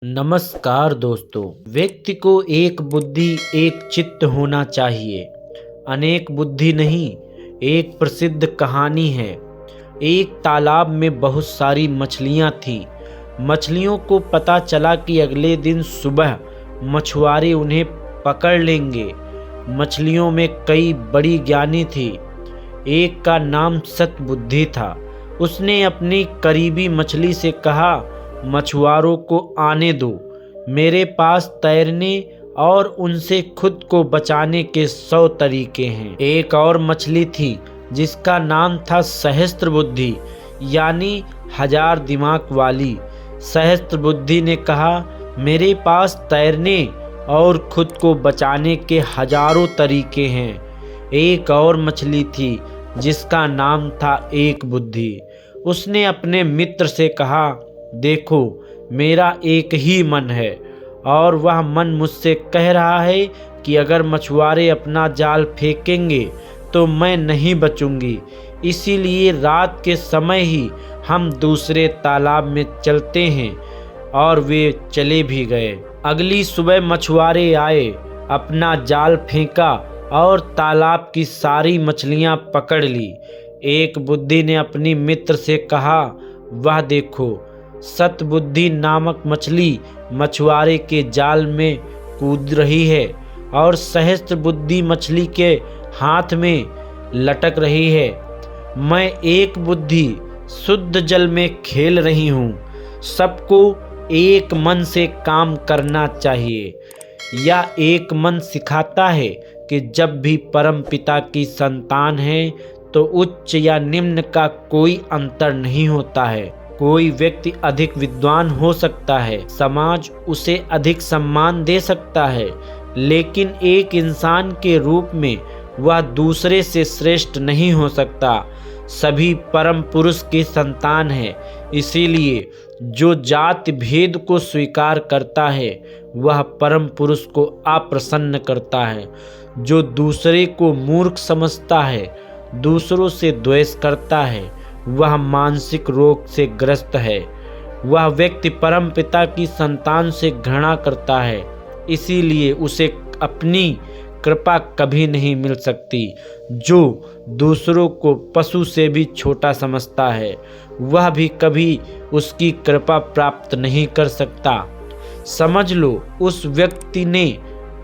नमस्कार दोस्तों। व्यक्ति को एक बुद्धि एक चित्त होना चाहिए। अनेक बुद्धि नहीं, एक प्रसिद्ध कहानी है। एक तालाब में बहुत सारी मछलियां थीं। मछलियों को पता चला कि अगले दिन सुबह मछुआरे उन्हें पकड़ लेंगे। मछलियों में कई बड़ी ज्ञानी थी। एक का नाम सतबुद्धि था। उसने अपनी करीबी मछली से कहा, मछुआरों को आने दो। मेरे पास तैरने और उनसे खुद को बचाने के 100 तरीके हैं। एक और मछली थी जिसका नाम था सहस्त्र बुद्धि, यानी 1000 दिमाग वाली। सहस्त्र बुद्धि ने कहा, मेरे पास तैरने और खुद को बचाने के हजारों तरीके हैं। एक और मछली थी जिसका नाम था एक बुद्धि। उसने अपने मित्र से कहा, देखो, मेरा एक ही मन है और वह मन मुझसे कह रहा है कि अगर मछुआरे अपना जाल फेंकेंगे तो मैं नहीं बचूंगी। इसीलिए रात के समय ही हम दूसरे तालाब में चलते हैं। और वे चले भी गए। अगली सुबह मछुआरे आए, अपना जाल फेंका और तालाब की सारी मछलियां पकड़ ली। एक बुद्धि ने अपनी मित्र से कहा, वह देखो, सतबुद्धि नामक मछली मछुआरे के जाल में कूद रही है और सहस्त्र बुद्धि मछली के हाथ में लटक रही है। मैं एक बुद्धि शुद्ध जल में खेल रही हूँ। सबको एक मन से काम करना चाहिए। या एक मन सिखाता है कि जब भी परम पिता की संतान है तो उच्च या निम्न का कोई अंतर नहीं होता है। कोई व्यक्ति अधिक विद्वान हो सकता है, समाज उसे अधिक सम्मान दे सकता है, लेकिन एक इंसान के रूप में वह दूसरे से श्रेष्ठ नहीं हो सकता। सभी परम पुरुष की संतान है। इसीलिए जो जाति भेद को स्वीकार करता है वह परम पुरुष को अप्रसन्न करता है। जो दूसरे को मूर्ख समझता है, दूसरों से द्वेष करता है, वह मानसिक रोग से ग्रस्त है। वह व्यक्ति परम पिता की संतान से घृणा करता है, इसीलिए उसे अपनी कृपा कभी नहीं मिल सकती। जो दूसरों को पशु से भी छोटा समझता है, वह भी कभी उसकी कृपा प्राप्त नहीं कर सकता। समझ लो, उस व्यक्ति ने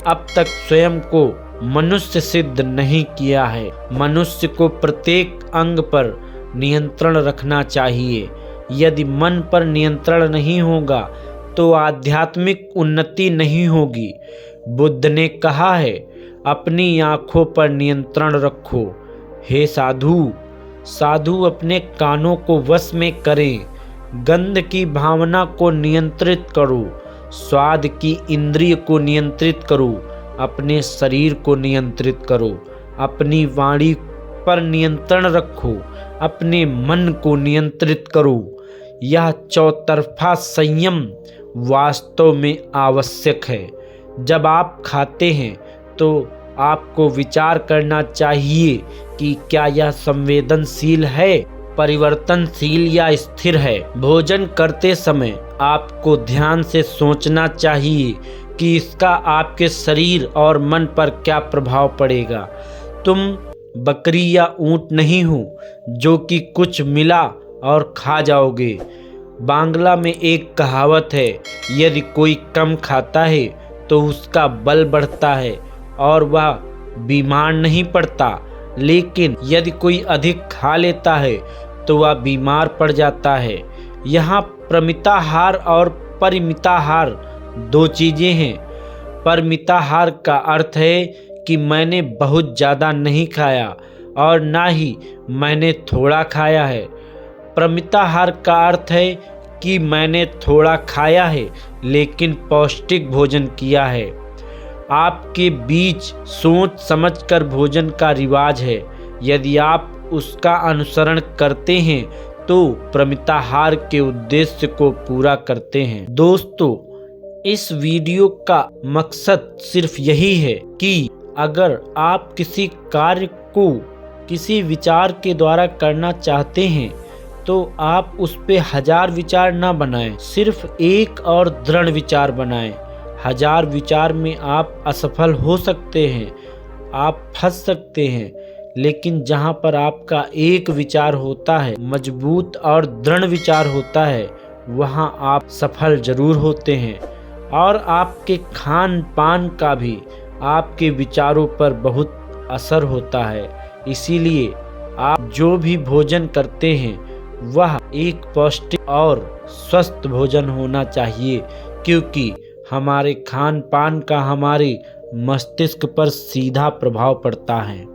अब तक स्वयं को मनुष्य सिद्ध नहीं किया है। मनुष्य को प्रत्येक अंग पर नियंत्रण रखना चाहिए। यदि मन पर नियंत्रण नहीं होगा तो आध्यात्मिक उन्नति नहीं होगी। बुद्ध ने कहा है, अपनी आँखों पर नियंत्रण रखो। हे साधु, साधु अपने कानों को वश में करें। गंध की भावना को नियंत्रित करो। स्वाद की इंद्रिय को नियंत्रित करो। अपने शरीर को नियंत्रित करो। अपनी वाणी पर नियंत्रण रखो। अपने मन को नियंत्रित करो। यह चौतरफा संयम वास्तव में आवश्यक है। जब आप खाते हैं तो आपको विचार करना चाहिए कि क्या यह संवेदनशील है, परिवर्तनशील या स्थिर है। भोजन करते समय आपको ध्यान से सोचना चाहिए कि इसका आपके शरीर और मन पर क्या प्रभाव पड़ेगा। तुम बकरी या ऊंट नहीं हो जो कि कुछ मिला और खा जाओगे। बांग्ला में एक कहावत है, यदि कोई कम खाता है तो उसका बल बढ़ता है और वह बीमार नहीं पड़ता, लेकिन यदि कोई अधिक खा लेता है तो वह बीमार पड़ जाता है। यहाँ प्रमिताहार और परिमिताहार दो चीज़ें हैं। परिमिताहार का अर्थ है कि मैंने बहुत ज़्यादा नहीं खाया और ना ही मैंने थोड़ा खाया है। परिमिताहार का अर्थ है कि मैंने थोड़ा खाया है लेकिन पौष्टिक भोजन किया है। आपके बीच सोच समझकर भोजन का रिवाज है। यदि आप उसका अनुसरण करते हैं तो परिमिताहार के उद्देश्य को पूरा करते हैं। दोस्तों, इस वीडियो का मकसद सिर्फ यही है कि अगर आप किसी कार्य को किसी विचार के द्वारा करना चाहते हैं तो आप उस पे 1000 विचार ना बनाएं, सिर्फ एक और दृढ़ विचार बनाएं। 1000 विचार में आप असफल हो सकते हैं, आप फंस सकते हैं, लेकिन जहाँ पर आपका एक विचार होता है, मजबूत और दृढ़ विचार होता है, वहाँ आप सफल जरूर होते हैं। और आपके खान पान का भी आपके विचारों पर बहुत असर होता है। इसीलिए आप जो भी भोजन करते हैं वह एक पौष्टिक और स्वस्थ भोजन होना चाहिए, क्योंकि हमारे खान पान का हमारे मस्तिष्क पर सीधा प्रभाव पड़ता है।